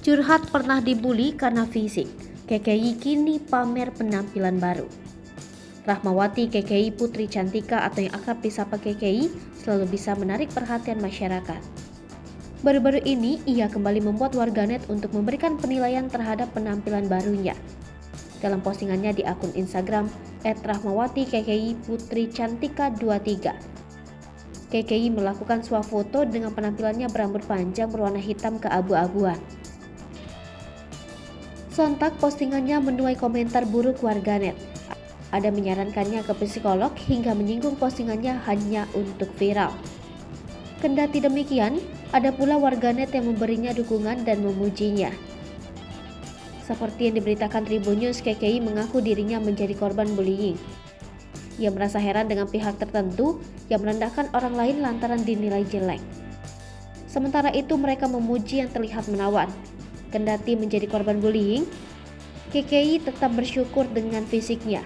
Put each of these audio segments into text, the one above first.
Curhat pernah dibully karena fisik, KKI kini pamer penampilan baru. Rahmawati KKI Putri Cantika atau yang akrab disapa KKI selalu bisa menarik perhatian masyarakat. Baru-baru ini ia kembali membuat warganet untuk memberikan penilaian terhadap penampilan barunya. Dalam postingannya di akun Instagram @rahmawati KKI Putri Cantika 23, KKI melakukan swafoto dengan penampilannya berambut panjang berwarna hitam keabu-abuan. Sontak postingannya menuai komentar buruk warganet. Ada menyarankannya ke psikolog hingga menyinggung postingannya hanya untuk viral. Kendati demikian, ada pula warganet yang memberinya dukungan dan memujinya. Seperti yang diberitakan Tribun News, KKI mengaku dirinya menjadi korban bullying. Ia merasa heran dengan pihak tertentu yang merendahkan orang lain lantaran dinilai jelek. Sementara itu mereka memuji yang terlihat menawan. Kendati menjadi korban bullying, KKI tetap bersyukur dengan fisiknya.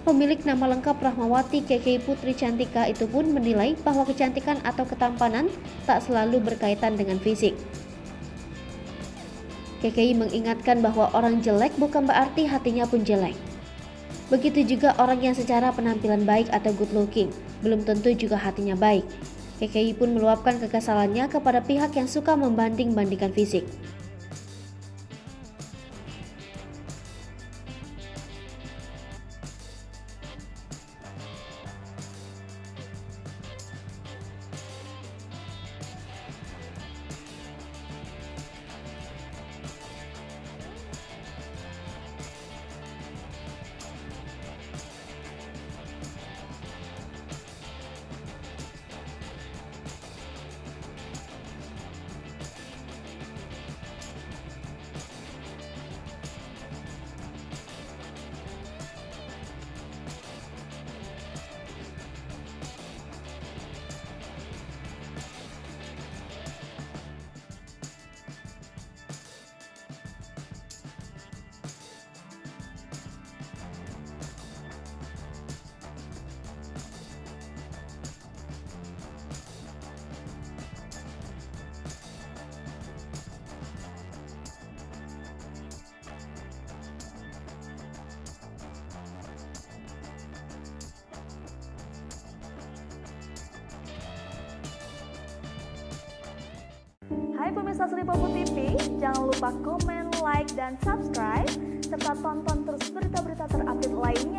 Pemilik nama lengkap Rahmawati KKI Putri Cantika itu pun menilai bahwa kecantikan atau ketampanan tak selalu berkaitan dengan fisik. KKI mengingatkan bahwa orang jelek bukan berarti hatinya pun jelek. Begitu juga orang yang secara penampilan baik atau good looking, belum tentu juga hatinya baik. KKI pun meluapkan kekesalannya kepada pihak yang suka membanding-bandingkan fisik. Hai pemirsa Selipopo TV, jangan lupa komen, like, dan subscribe, serta tonton terus berita-berita terupdate lainnya